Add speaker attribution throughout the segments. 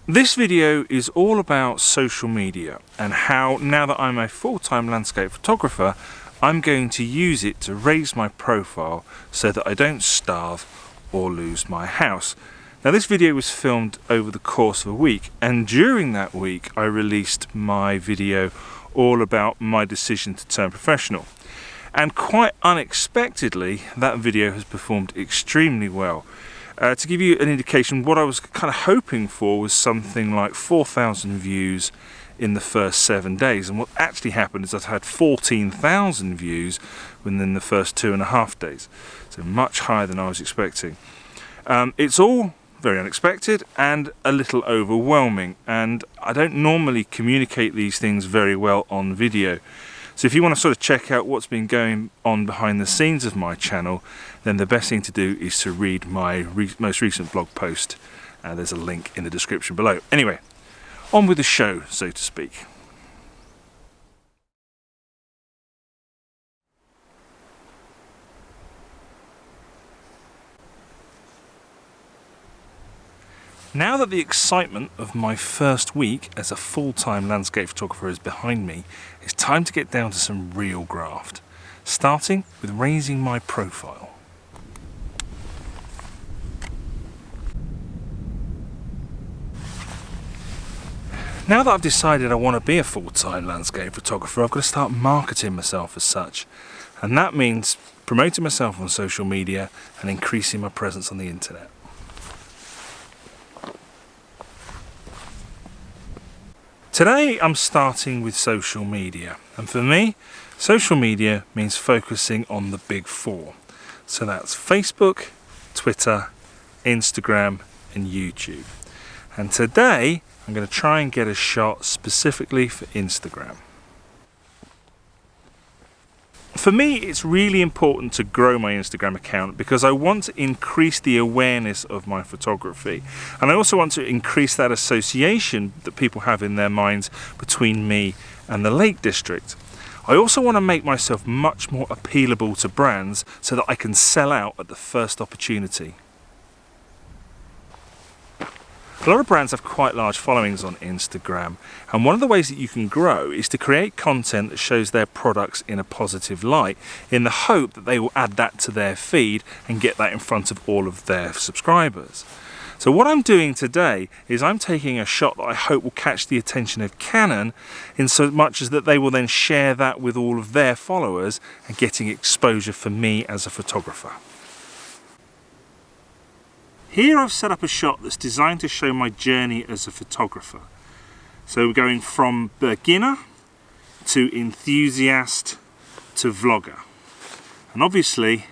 Speaker 1: This video is all about social media and how, now that I'm a full-time landscape photographer, I'm going to use it to raise my profile so that I don't starve or lose my house. Now, this video was filmed over the course of a week, and during that week I released my video all about my decision to turn professional. And quite unexpectedly, that video has performed extremely well. To give you an indication, what I was kind of hoping for was something like 4,000 views in the first 7 days, and what actually happened is I've had 14,000 views within the first 2.5 days, so much higher than I was expecting. It's all very unexpected and a little overwhelming, and I don't normally communicate these things very well on video. So if you want to sort of check out what's been going on behind the scenes of my channel, then the best thing to do is to read my most recent blog post. There's a link in the description below. Anyway, on with the show, so to speak. Now that the excitement of my first week as a full-time landscape photographer is behind me, it's time to get down to some real graft, starting with raising my profile. Now that I've decided I want to be a full-time landscape photographer, I've got to start marketing myself as such. And that means promoting myself on social media and increasing my presence on the internet. Today I'm starting with social media, and for me, social media means focusing on the big four. So that's Facebook, Twitter, Instagram and YouTube. And today I'm going to try and get a shot specifically for Instagram. For me, it's really important to grow my Instagram account because I want to increase the awareness of my photography. And I also want to increase that association that people have in their minds between me and the Lake District. I also want to make myself much more appealable to brands so that I can sell out at the first opportunity. A lot of brands have quite large followings on Instagram, and one of the ways that you can grow is to create content that shows their products in a positive light, in the hope that they will add that to their feed and get that in front of all of their subscribers. So what I'm doing today is I'm taking a shot that I hope will catch the attention of Canon, in so much as that they will then share that with all of their followers and getting exposure for me as a photographer. Here I've set up a shot that's designed to show my journey as a photographer. So we're going from beginner to enthusiast to vlogger. And obviously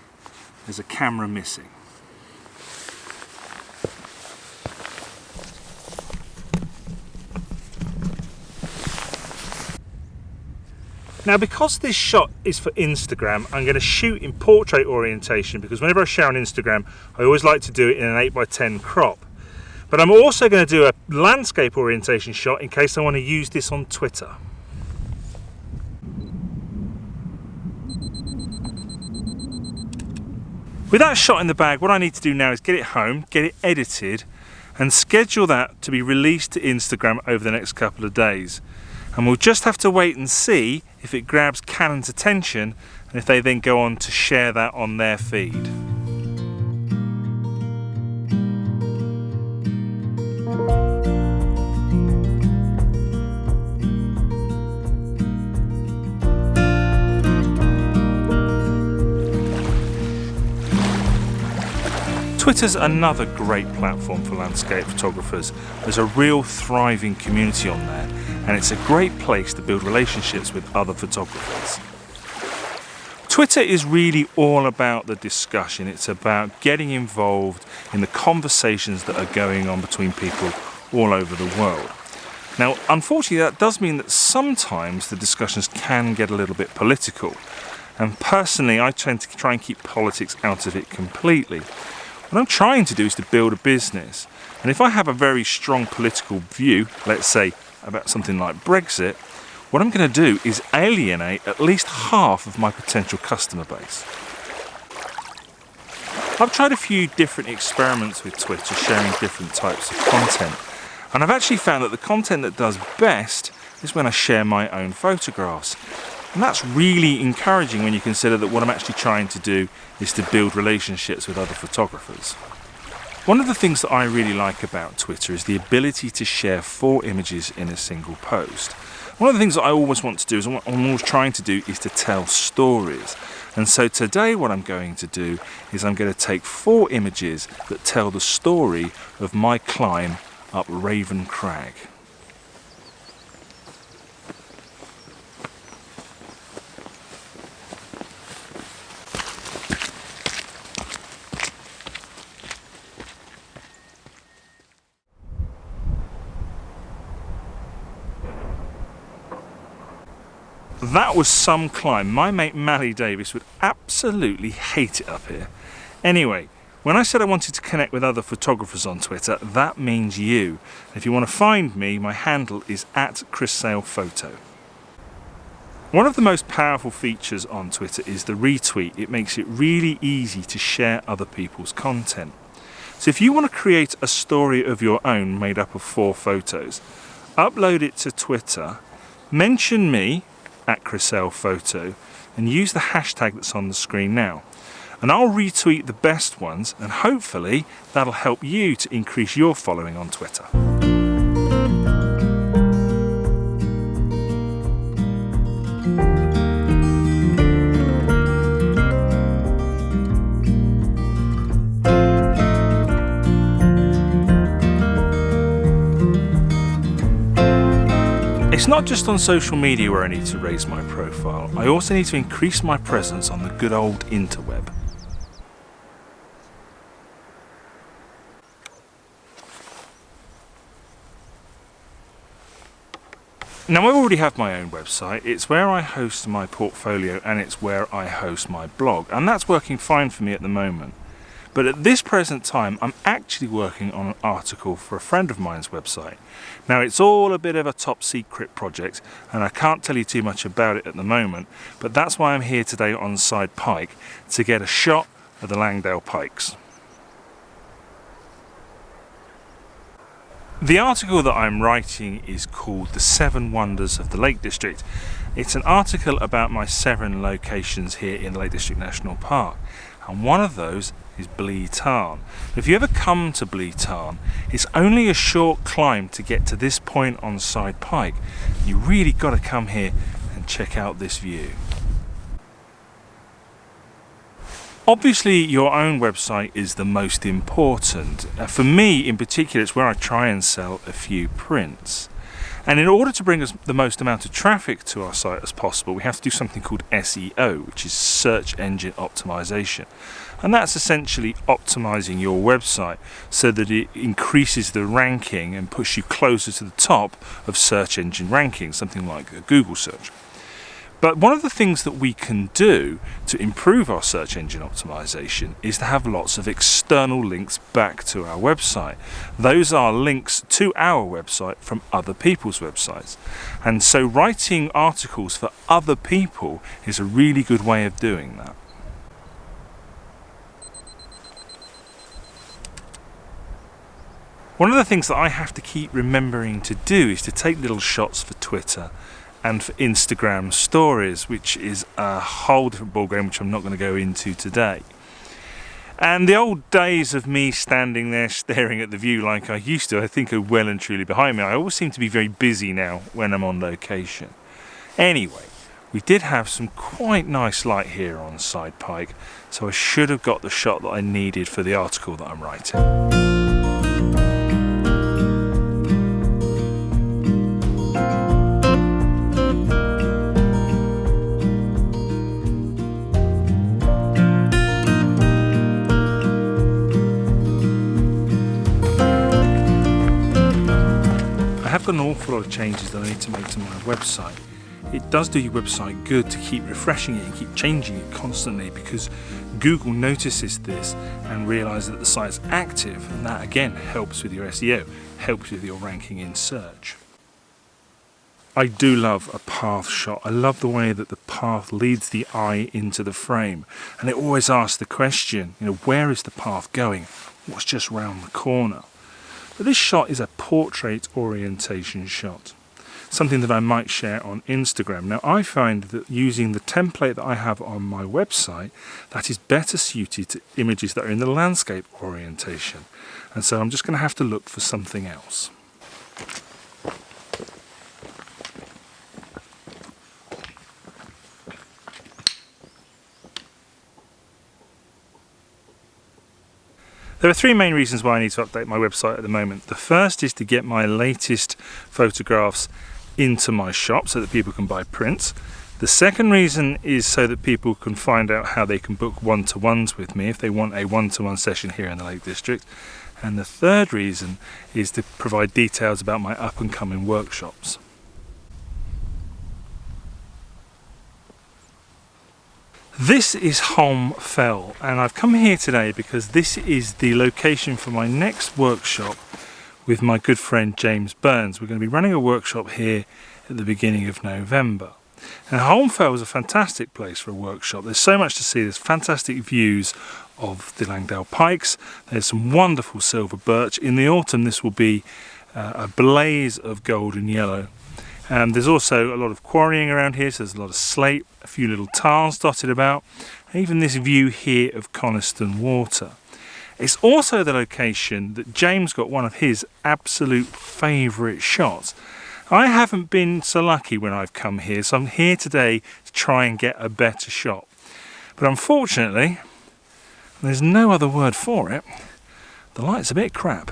Speaker 1: there's a camera missing. Now, because this shot is for Instagram, I'm going to shoot in portrait orientation, because whenever I share on Instagram, I always like to do it in an 8x10 crop. But I'm also going to do a landscape orientation shot in case I want to use this on Twitter. With that shot in the bag, what I need to do now is get it home, get it edited, and schedule that to be released to Instagram over the next couple of days. And we'll just have to wait and see if it grabs Canon's attention and if they then go on to share that on their feed. Twitter's another great platform for landscape photographers. There's a real thriving community on there, and it's a great place to build relationships with other photographers. Twitter is really all about the discussion. It's about getting involved in the conversations that are going on between people all over the world. Now, unfortunately, that does mean that sometimes the discussions can get a little bit political. And personally, I tend to try and keep politics out of it completely. What I'm trying to do is to build a business. And if I have a very strong political view, let's say about something like Brexit, what I'm going to do is alienate at least half of my potential customer base. I've tried a few different experiments with Twitter, sharing different types of content. And I've actually found that the content that does best is when I share my own photographs. And that's really encouraging when you consider that what I'm actually trying to do is to build relationships with other photographers. One of the things that I really like about Twitter is the ability to share 4 images in a single post. One of the things that I always want to do, is what I'm always trying to do, is to tell stories. And so today what I'm going to do is I'm going to take 4 images that tell the story of my climb up Raven Crag. That was some climb. My mate Mally Davis would absolutely hate it up here. Anyway, when I said I wanted to connect with other photographers on Twitter, that means you. If you want to find me, my handle is @ChrisSalePhoto. One of the most powerful features on Twitter is the retweet. It makes it really easy to share other people's content. So if you want to create a story of your own made up of 4 photos, upload it to Twitter, mention me, @ChrisSalePhoto, and use the hashtag that's on the screen now. And I'll retweet the best ones, and hopefully that'll help you to increase your following on Twitter. It's not just on social media where I need to raise my profile, I also need to increase my presence on the good old interweb. Now I already have my own website. It's where I host my portfolio and it's where I host my blog, and that's working fine for me at the moment. But at this present time, I'm actually working on an article for a friend of mine's website. Now it's all a bit of a top secret project and I can't tell you too much about it at the moment, but that's why I'm here today on Side Pike, to get a shot of the Langdale Pikes. The article that I'm writing is called The 7 Wonders of the Lake District. It's an article about my 7 locations here in the Lake District National Park, and one of those is Blee Tarn. If you ever come to Blee Tarn, it's only a short climb to get to this point on Side Pike. You really got to come here and check out this view. Obviously your own website is the most important. For me in particular, it's where I try and sell a few prints. And in order to bring us the most amount of traffic to our site as possible, we have to do something called SEO, which is search engine optimization. And that's essentially optimizing your website so that it increases the ranking and pushes you closer to the top of search engine rankings, something like a Google search. But one of the things that we can do to improve our search engine optimization is to have lots of external links back to our website. Those are links to our website from other people's websites. And so writing articles for other people is a really good way of doing that. One of the things that I have to keep remembering to do is to take little shots for Twitter and for Instagram stories, which is a whole different ballgame which I'm not going to go into today. And the old days of me standing there staring at the view like I used to, I think are well and truly behind me. I always seem to be very busy now when I'm on location. Anyway, we did have some quite nice light here on Side Pike, so I should have got the shot that I needed for the article that I'm writing. I've got an awful lot of changes that I need to make to my website. It does do your website good to keep refreshing it and keep changing it constantly, because Google notices this and realises that the site's active, and that again helps with your SEO, helps with your ranking in search. I do love a path shot. I love the way that the path leads the eye into the frame, and it always asks the question, where is the path going? What's just round the corner? But this shot is a portrait orientation shot, something that I might share on Instagram. Now I find that using the template that I have on my website, that is better suited to images that are in the landscape orientation. And so I'm just going to have to look for something else. There are three main reasons why I need to update my website at the moment. The first is to get my latest photographs into my shop so that people can buy prints. The second reason is so that people can find out how they can book one-to-ones with me if they want a one-to-one session here in the Lake District. And the third reason is to provide details about my up-and-coming workshops. This is Holme Fell, and I've come here today because this is the location for my next workshop with my good friend James Burns. We're going to be running a workshop here at the beginning of November. And Holme Fell is a fantastic place for a workshop. There's so much to see. There's fantastic views of the Langdale Pikes. There's some wonderful silver birch. In the autumn this will be a blaze of golden yellow. There's also a lot of quarrying around here, so there's a lot of slate, a few little tarns dotted about, and even this view here of Coniston Water. It's also the location that James got one of his absolute favourite shots. I haven't been so lucky when I've come here, so I'm here today to try and get a better shot. But unfortunately, there's no other word for it, the light's a bit crap.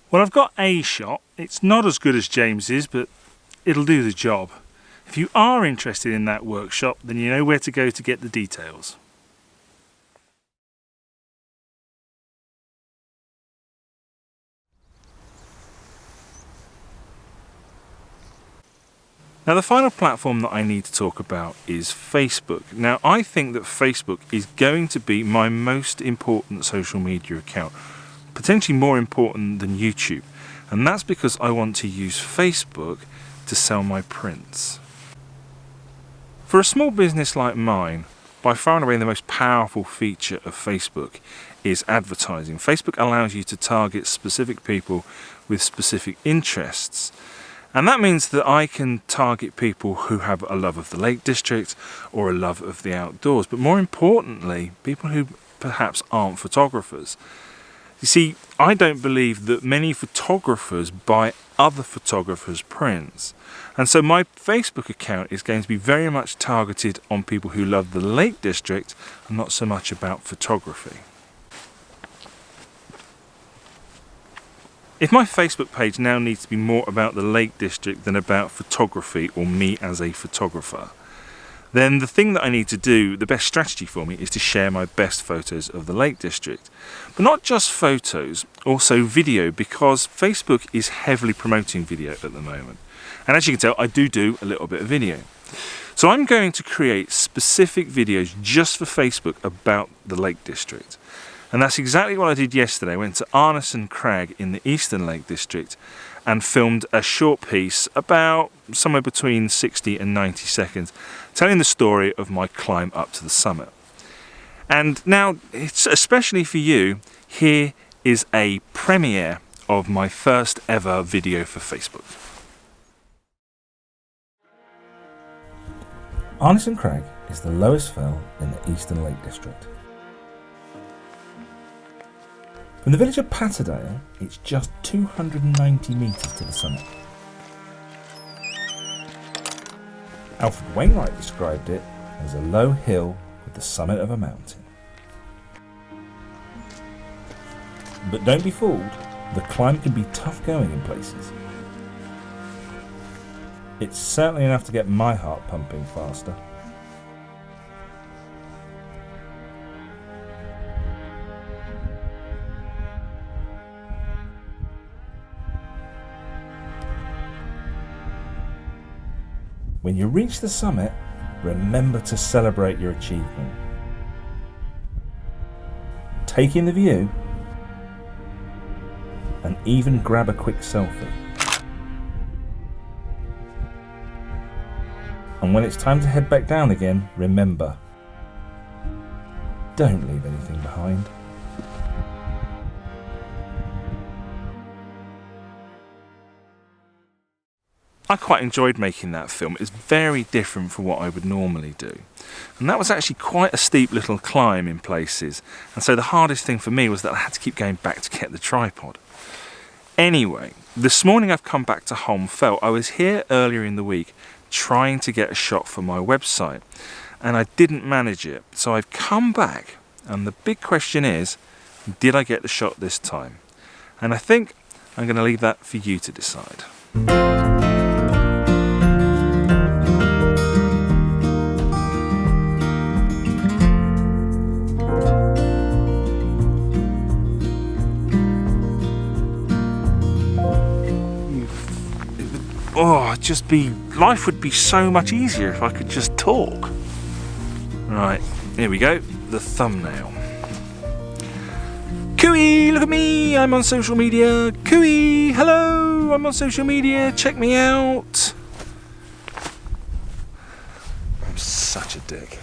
Speaker 1: Well, I've got a shot. It's not as good as James's, but it'll do the job. If you are interested in that workshop, then you know where to go to get the details. Now, the final platform that I need to talk about is Facebook. Now, I think that Facebook is going to be my most important social media account, potentially more important than YouTube. And that's because I want to use Facebook to sell my prints. For a small business like mine, by far and away the most powerful feature of Facebook is advertising. Facebook allows you to target specific people with specific interests. And that means that I can target people who have a love of the Lake District or a love of the outdoors, but more importantly, people who perhaps aren't photographers. You see, I don't believe that many photographers buy other photographers' prints. And so my Facebook account is going to be very much targeted on people who love the Lake District and not so much about photography. If my Facebook page now needs to be more about the Lake District than about photography or me as a photographer, then the thing that I need to do, the best strategy for me, is to share my best photos of the Lake District. But not just photos, also video, because Facebook is heavily promoting video at the moment. And as you can tell, I do a little bit of video. So I'm going to create specific videos just for Facebook about the Lake District. And that's exactly what I did yesterday. I went to Arneson Crag in the Eastern Lake District and filmed a short piece about somewhere between 60 and 90 seconds, telling the story of my climb up to the summit. And now, it's especially for you, here is a premiere of my first ever video for Facebook. Arneson Crag is the lowest fell in the Eastern Lake District. From the village of Patterdale, it's just 290 metres to the summit. Alfred Wainwright described it as a low hill with the summit of a mountain. But don't be fooled, the climb can be tough going in places. It's certainly enough to get my heart pumping faster. When you reach the summit, remember to celebrate your achievement. Take in the view and even grab a quick selfie. And when it's time to head back down again, remember, don't leave anything behind. I quite enjoyed making that film. It's very different from what I would normally do. And that was actually quite a steep little climb in places. And so the hardest thing for me was that I had to keep going back to get the tripod. Anyway, this morning I've come back to Holmfeld. I was here earlier in the week trying to get a shot for my website. And I didn't manage it. So I've come back. And the big question is, did I get the shot this time? And I think I'm going to leave that for you to decide. Life would be so much easier if I could just talk. Right, here we go, the thumbnail. Cooey, look at me, I'm on social media. Cooey, hello, I'm on social media, check me out. I'm such a dick.